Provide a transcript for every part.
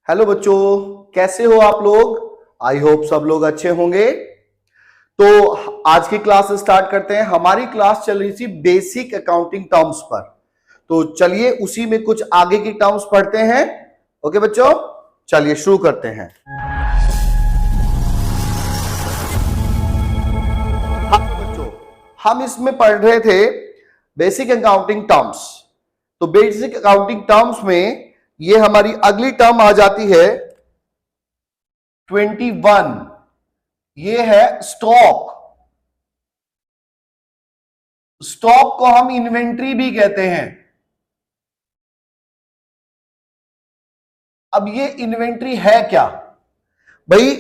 Hello बच्चों, कैसे हो आप लोग। आई होप सब लोग अच्छे होंगे। तो आज की क्लास स्टार्ट करते हैं। हमारी क्लास चल रही थी बेसिक अकाउंटिंग टर्म्स पर, तो चलिए उसी में कुछ आगे की टर्म्स पढ़ते हैं। ओके बच्चों, चलिए शुरू करते हैं। हाँ बच्चों, हम इसमें पढ़ रहे थे बेसिक अकाउंटिंग टर्म्स। तो बेसिक अकाउंटिंग टर्म्स में ये हमारी अगली टर्म आ जाती है 21। ये है स्टॉक। स्टॉक को हम इन्वेंट्री भी कहते हैं। अब ये इन्वेंट्री है क्या भाई।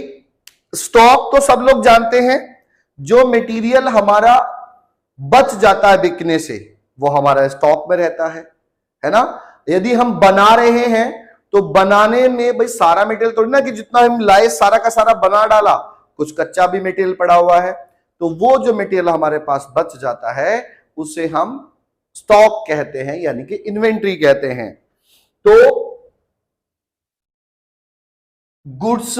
स्टॉक तो सब लोग जानते हैं, जो मटेरियल हमारा बच जाता है बिकने से वो हमारा स्टॉक में रहता है ना। यदि हम बना रहे हैं तो बनाने में भाई सारा मटेरियल थोड़ी ना कि जितना हम लाए सारा का सारा बना डाला, कुछ कच्चा भी मटेरियल पड़ा हुआ है। तो वो जो मटेरियल हमारे पास बच जाता है उसे हम स्टॉक कहते हैं, यानी कि इन्वेंट्री कहते हैं। तो गुड्स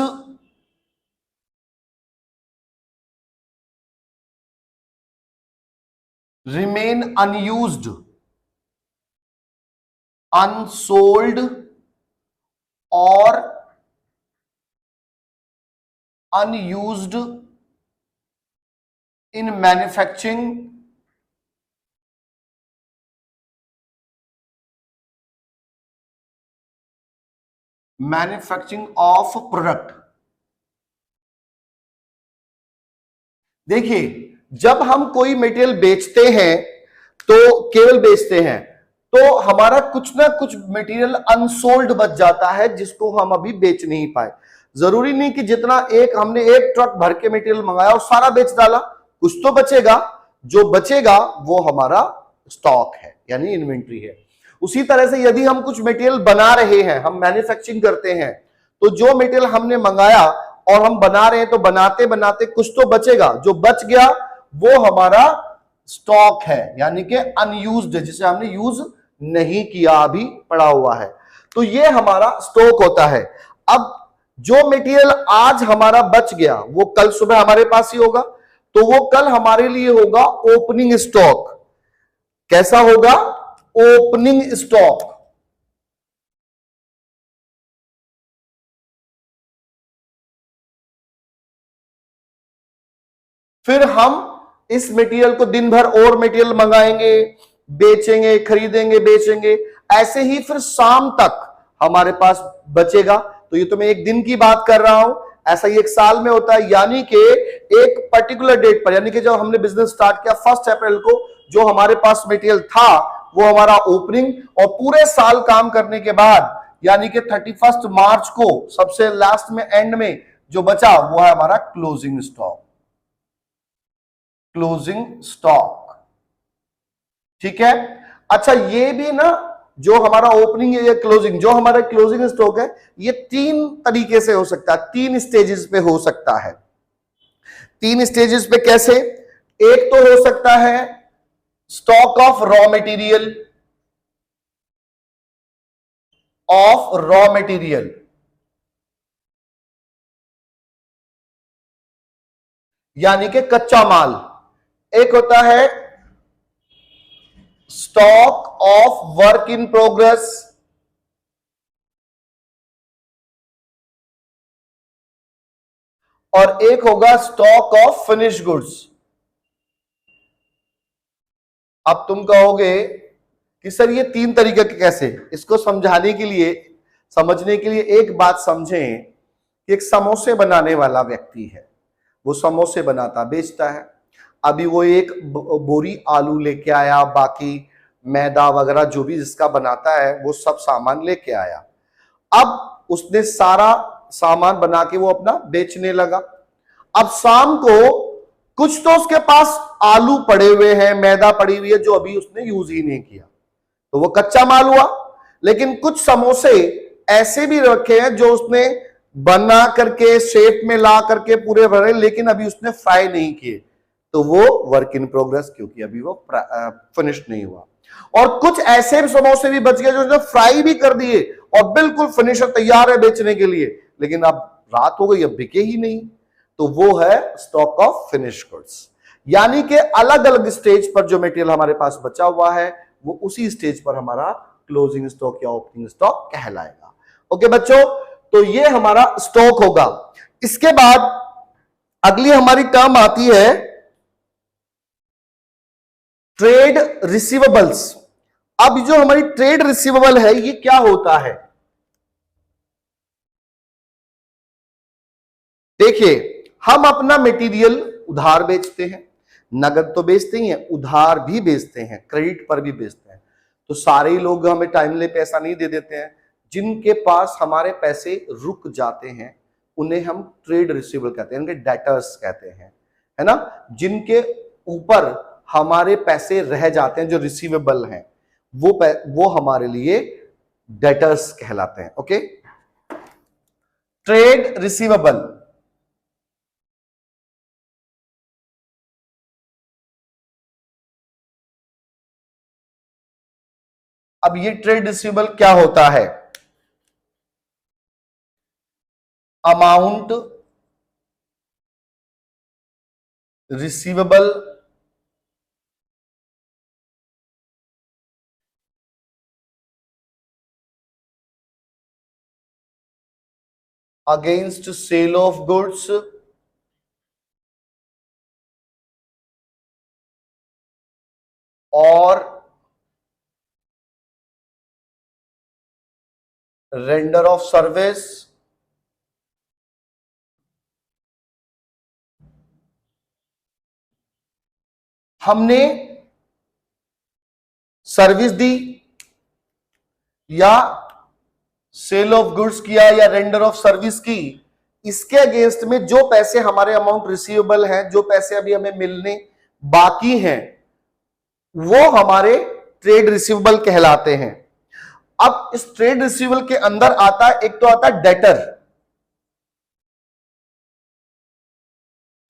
रिमेन अनयूज्ड, अनसोल्ड और unused in manufacturing of product. देखिए, जब हम कोई मटेरियल बेचते हैं तो केवल बेचते हैं तो हमारा कुछ ना कुछ मटेरियल अनसोल्ड बच जाता है जिसको हम अभी बेच नहीं पाए। जरूरी नहीं कि जितना हमने एक ट्रक भर के मटेरियल मंगाया और सारा बेच डाला, कुछ तो बचेगा। जो बचेगा वो हमारा स्टॉक है, यानी इन्वेंट्री है। उसी तरह से यदि हम कुछ मटेरियल बना रहे हैं, हम मैन्युफैक्चरिंग करते हैं, तो जो मटेरियल हमने मंगाया और हम बना रहे हैं तो बनाते बनाते कुछ तो बचेगा, जो बच गया वो हमारा स्टॉक है, यानी कि अनयूज्ड, जिसे हमने यूज नहीं किया, अभी पड़ा हुआ है। तो ये हमारा स्टॉक होता है। अब जो मटेरियल आज हमारा बच गया वो कल सुबह हमारे पास ही होगा, तो वो कल हमारे लिए होगा ओपनिंग स्टॉक। कैसा होगा? Opening stock. फिर हम इस मटेरियल को दिन भर और मटेरियल मंगाएंगे, बेचेंगे, खरीदेंगे, बेचेंगे, ऐसे ही फिर शाम तक हमारे पास बचेगा। तो ये तो मैं एक दिन की बात कर रहा हूं, ऐसा ही एक साल में होता है। यानी कि एक पर्टिकुलर डेट पर, यानी कि जब हमने बिजनेस स्टार्ट किया 1 अप्रैल को, जो हमारे पास मटेरियल था वो हमारा ओपनिंग, और पूरे साल काम करने के बाद यानी कि 31 मार्च को सबसे लास्ट में, एंड में जो बचा वो है हमारा क्लोजिंग स्टॉक। क्लोजिंग स्टॉक, ठीक है। अच्छा, ये भी ना, जो हमारा ओपनिंग या क्लोजिंग, जो हमारा क्लोजिंग स्टॉक है, ये 3 तरीके से हो सकता है, 3 स्टेजेस पे हो सकता है। 3 स्टेजेस पे कैसे? एक तो हो सकता है स्टॉक ऑफ रॉ मटेरियल, यानी कि कच्चा माल। एक होता है stock of work in progress, और एक होगा स्टॉक ऑफ फिनिश गुड्स। अब तुम कहोगे कि सर ये 3 तरीके के कैसे? इसको समझाने के लिए, समझने के लिए एक बात समझें कि एक समोसे बनाने वाला व्यक्ति है, वो समोसे बनाता बेचता है। अभी वो एक बोरी आलू लेके आया, बाकी मैदा वगैरह जो भी जिसका बनाता है वो सब सामान लेके आया। अब उसने सारा सामान बना के वो अपना बेचने लगा। अब शाम को कुछ तो उसके पास आलू पड़े हुए हैं, मैदा पड़ी हुई है, जो अभी उसने यूज ही नहीं किया, तो वो कच्चा माल हुआ। लेकिन कुछ समोसे ऐसे भी रखे हैं जो उसने बना करके शेप में ला करके पूरे भरे, लेकिन अभी उसने फ्राई नहीं किए, तो वो वर्क इन प्रोग्रेस, क्योंकि अभी वो फिनिश नहीं हुआ। और कुछ ऐसे समोसे भी बच गए जो फ्राई भी कर दिए और बिल्कुल फिनिशर तैयार है बेचने के लिए, लेकिन अब रात हो गई, अब बिके ही नहीं, तो वो है स्टॉक ऑफ फिनिश गुड्स। यानी कि अलग अलग स्टेज पर जो मटेरियल हमारे पास बचा हुआ है वो उसी स्टेज पर हमारा क्लोजिंग स्टॉक या ओपनिंग स्टॉक कहलाएगा। ओके बच्चों, तो ये हमारा स्टॉक होगा। इसके बाद अगली हमारी टर्म आती है ट्रेड रिसीवेबल्स। अब जो हमारी ट्रेड रिसीवेबल है ये क्या होता है? देखिए, हम अपना मटेरियल उधार बेचते हैं, नगद तो बेचते ही हैं, उधार भी बेचते हैं, क्रेडिट पर भी बेचते हैं। तो सारे ही लोग हमें टाइमली पैसा नहीं दे देते हैं। जिनके पास हमारे पैसे रुक जाते हैं उन्हें हम ट्रेड रिसीवेबल कहते हैं, इनके डेटर्स कहते हैं, है ना। जिनके ऊपर हमारे पैसे रह जाते हैं, जो रिसीवेबल हैं, वो हमारे लिए डेटर्स कहलाते हैं। Okay, trade receivable. अब ये ट्रेड रिसीवेबल क्या होता है? Amount receivable against sale of goods और रेंडर ऑफ सर्विस हमने सर्विस दी या सेल ऑफ गुड्स किया या रेंडर ऑफ सर्विस की, इसके अगेंस्ट में जो पैसे हमारे अमाउंट रिसीवेबल हैं, जो पैसे अभी हमें मिलने बाकी हैं, वो हमारे ट्रेड रिसीवेबल कहलाते हैं। अब इस ट्रेड रिसीवेबल के अंदर आता है, एक तो आता है डेटर।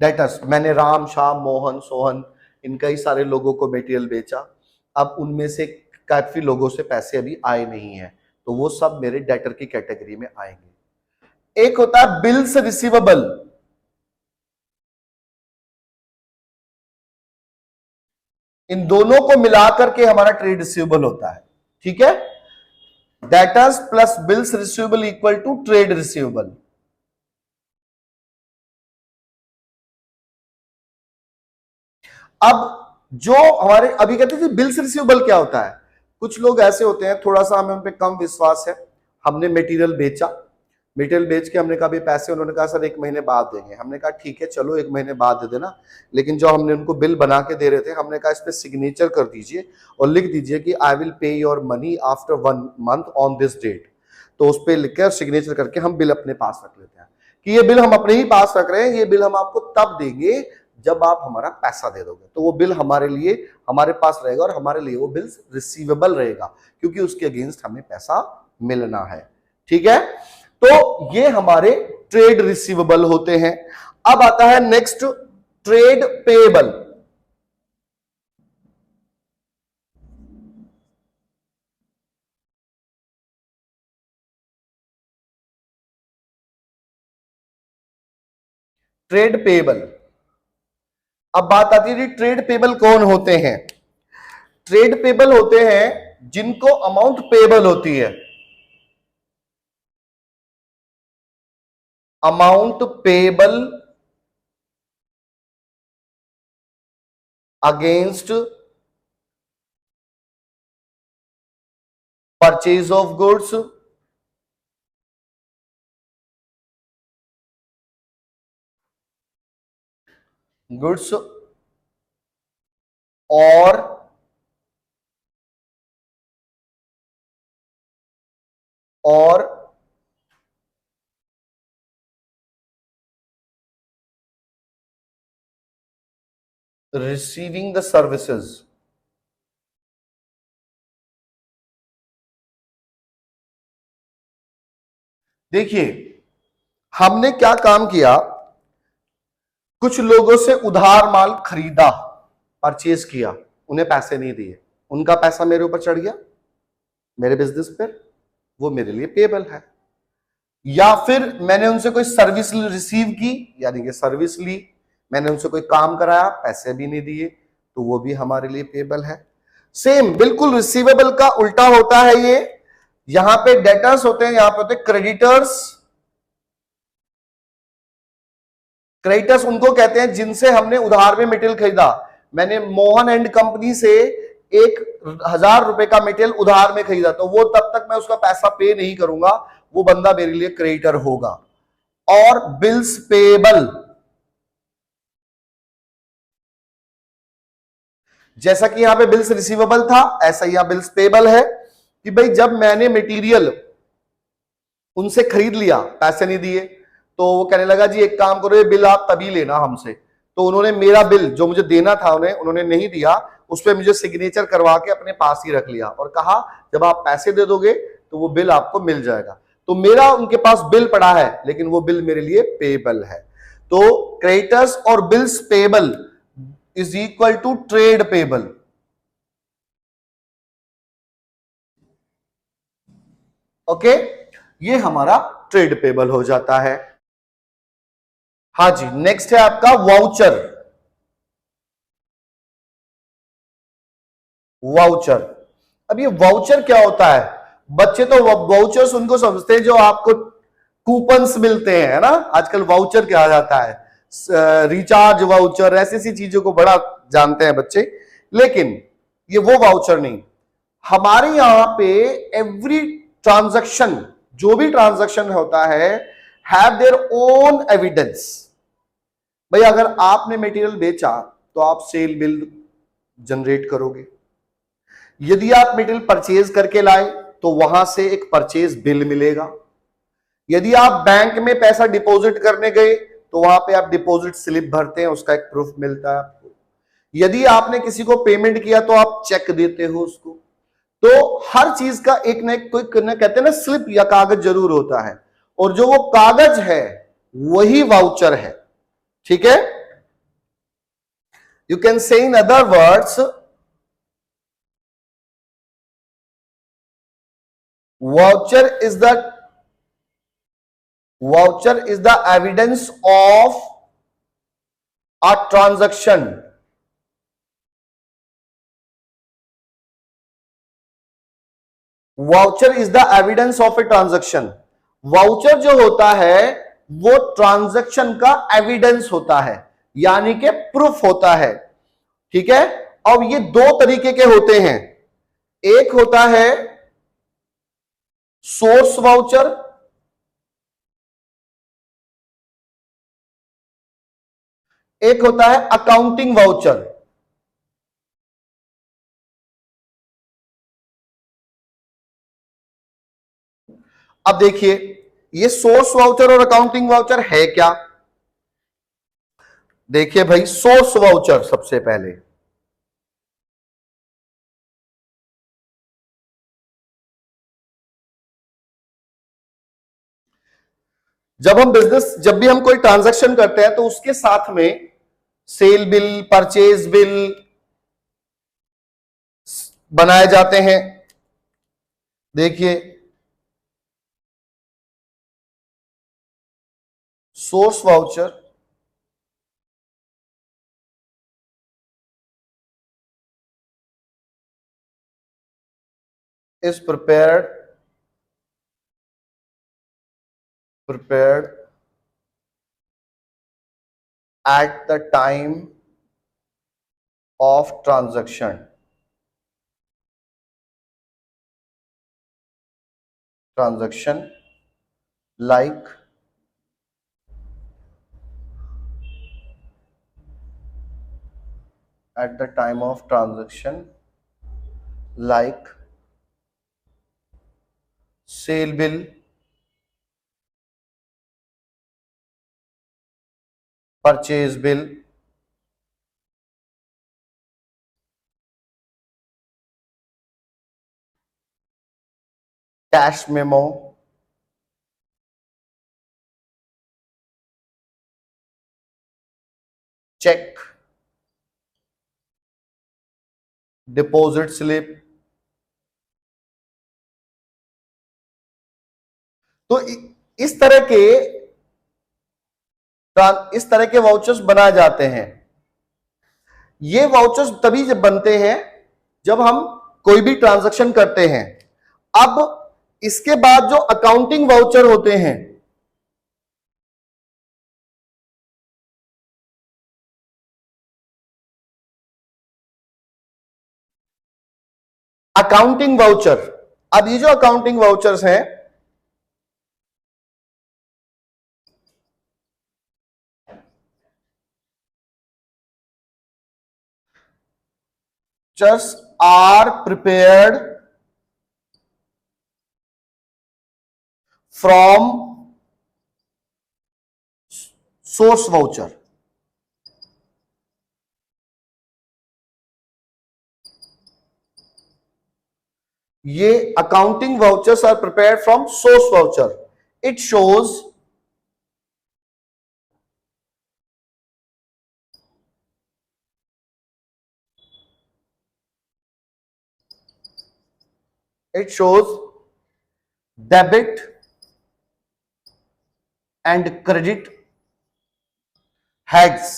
डेटर्स, मैंने राम, श्याम, मोहन, सोहन, इन कई सारे लोगों को मटेरियल बेचा, अब उनमें से काफी लोगों से पैसे अभी आए नहीं हैं, तो वो सब मेरे डेटर की कैटेगरी में आएंगे। एक होता है बिल्स रिसीवेबल। इन दोनों को मिलाकर के हमारा ट्रेड रिसीवेबल होता है, ठीक है। Debtors plus bills receivable equal to trade receivable. अब जो हमारे अभी कहते थे बिल्स रिसीवेबल क्या होता है, कुछ लोग ऐसे होते हैं, थोड़ा सा हमें उन पे कम विश्वास है, हमने मटेरियल बेचा, मटेरियल बेच के हमने कहा भी पैसे, उन्होंने कहा सर 1 महीने बाद देंगे। हमने कहा ठीक है चलो 1 महीने बाद दे देना, लेकिन जो हमने उनको बिल बना के दे रहे थे, हमने कहा इस पे सिग्नेचर कर दीजिए और लिख दीजिए कि I will pay your money after 1 month on this date. तो उस पर लिख के सिग्नेचर करके हम बिल अपने पास रख लेते हैं कि ये बिल हम अपने ही पास रख रहे हैं, ये बिल हम आपको तब देंगे जब आप हमारा पैसा दे दोगे। तो वो बिल हमारे लिए हमारे पास रहेगा और हमारे लिए वो बिल रिसीवेबल रहेगा, क्योंकि उसके अगेंस्ट हमें पैसा मिलना है, ठीक है। तो ये हमारे ट्रेड रिसीवेबल होते हैं। अब आता है next trade payable. Trade payable, अब बात आती है ट्रेड पेएबल कौन होते हैं? ट्रेड पेएबल होते हैं जिनको अमाउंट पेएबल होती है, amount payable against purchase of goods और रिसीविंग द सर्विसेज। देखिए, हमने क्या काम किया, कुछ लोगों से उधार माल खरीदा, परचेज किया, उन्हें पैसे नहीं दिए, उनका पैसा मेरे ऊपर चढ़ गया, मेरे बिजनेस पर, वो मेरे लिए पेएबल है। या फिर मैंने उनसे कोई सर्विस रिसीव की, यानी कि सर्विस ली, मैंने उनसे कोई काम कराया, पैसे भी नहीं दिए, तो वो भी हमारे लिए पेएबल है। सेम बिल्कुल रिसीवेबल का उल्टा होता है ये। यहां पे डेटर्स होते हैं, यहां पे होते हैं क्रेडिटर्स। क्रेडिटर्स उनको कहते हैं जिनसे हमने उधार में मटेरियल खरीदा। मैंने मोहन एंड कंपनी से 1,000 रुपए का मटेरियल उधार में खरीदा, तो वो तब तक मैं उसका पैसा पे नहीं करूंगा, वो बंदा मेरे लिए क्रेडिटर होगा। और बिल्स पेएबल, जैसा कि यहां पे बिल्स रिसीवेबल था, ऐसा ही यहां बिल्स पेएबल है कि भाई जब मैंने मटेरियल उनसे खरीद लिया, पैसे नहीं दिए, तो वो कहने लगा जी एक काम करो, ये बिल आप तभी लेना हमसे। तो उन्होंने मेरा बिल जो मुझे देना था उन्होंने नहीं दिया, उस पर मुझे सिग्नेचर करवा के अपने पास ही रख लिया और कहा जब आप पैसे दे दोगे तो वो बिल आपको मिल जाएगा। तो मेरा उनके पास बिल पड़ा है, लेकिन वो बिल मेरे लिए पेएबल है। तो क्रेडिटर्स और bills payable is equal to trade payable. Okay, ये हमारा ट्रेड पेएबल हो जाता है। हाँ जी, नेक्स्ट है आपका वाउचर। वाउचर, अब ये वाउचर क्या होता है? बच्चे तो वाउचर्स उनको समझते हैं जो आपको कूपन्स मिलते हैं, है ना, आजकल वाउचर कहा जाता है, रिचार्ज वाउचर, ऐसी ऐसी चीजों को बड़ा जानते हैं बच्चे। लेकिन ये वो वाउचर नहीं। हमारे यहां पे एवरी ट्रांजैक्शन, जो भी ट्रांजैक्शन होता है, हैव देयर ओन एविडेंस। भाई अगर आपने मटेरियल बेचा तो आप सेल बिल जनरेट करोगे। यदि आप मटेरियल परचेज करके लाए तो वहां से एक परचेज बिल मिलेगा। यदि आप बैंक में पैसा डिपॉजिट करने गए तो वहां पे आप डिपॉजिट स्लिप भरते हैं, उसका एक प्रूफ मिलता है आपको। यदि आपने किसी को पेमेंट किया तो आप चेक देते हो उसको। तो हर चीज का एक ना एक कोई ना, कहते हैं ना, स्लिप या कागज जरूर होता है, और जो वो कागज है वही वाउचर है। ठीक है, you can say in other words, voucher is the voucher is the evidence of a transaction। Voucher is the evidence of a transaction. Voucher जो होता है वो ट्रांजैक्शन का एविडेंस होता है, यानी कि प्रूफ होता है। ठीक है, अब ये दो तरीके के होते हैं। एक होता है सोर्स वाउचर, एक होता है अकाउंटिंग वाउचर। अब देखिए, ये सोर्स वाउचर और अकाउंटिंग वाउचर है क्या? देखिए भाई, सोर्स वाउचर सबसे पहले, जब भी हम कोई ट्रांजैक्शन करते हैं तो उसके साथ में सेल बिल, परचेज बिल बनाए जाते हैं। देखिए, source voucher is prepared at the time of transaction like at the time of transaction like sale bill, purchase bill, cash memo, check, deposit slip. तो इस तरह के वाउचर्स बनाए जाते हैं। ये वाउचर्स तभी जब बनते हैं जब हम कोई भी ट्रांजैक्शन करते हैं। अब इसके बाद जो अकाउंटिंग वाउचर होते हैं, अकाउंटिंग वाउचर, अब ये जो अकाउंटिंग वाउचर्स हैं, just are prepared from source voucher। ये accounting vouchers are prepared from source voucher. It shows debit and credit heads.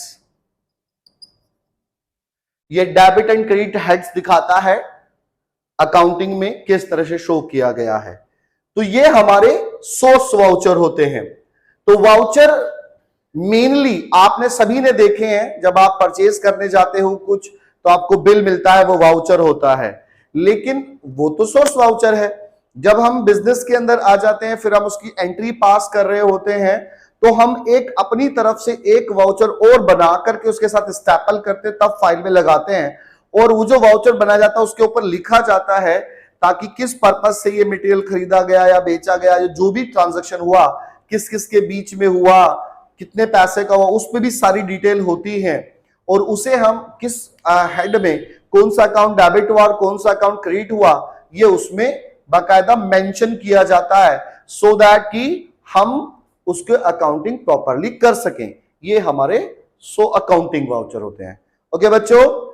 ये डेबिट एंड क्रेडिट हेड्स दिखाता है अकाउंटिंग में किस तरह से शो किया गया है। तो ये हमारे सोर्स वाउचर होते हैं। तो वाउचर मेनली आपने सभी ने देखे हैं, जब आप परचेज करने जाते हो कुछ तो आपको बिल मिलता है, वो वाउचर होता है, लेकिन वो तो सोर्स वाउचर है। जब हम बिजनेस के अंदर आ जाते हैं, फिर हम उसकी एंट्री पास कर रहे होते हैं, तो हम एक अपनी तरफ से एक वाउचर और बना करके उसके साथ स्टैपल करते, तब फाइल में लगाते हैं, और वो जो वाउचर बनाया जाता है उसके ऊपर लिखा जाता है ताकि किस पर्पज से ये मटेरियल खरीदा गया या बेचा गया, जो भी ट्रांजैक्शन हुआ, किस किस के बीच में हुआ, कितने पैसे का हुआ, उस पर भी सारी डिटेल होती है। और उसे हम किस हेड में कौन सा अकाउंट डेबिट हुआ और कौन सा अकाउंट क्रेडिट हुआ, ये उसमें बाकायदा मेंशन किया जाता है, सो दैट कि हम उसके अकाउंटिंग प्रॉपरली कर सकें। ये हमारे अकाउंटिंग वाउचर होते हैं। ओके बच्चों।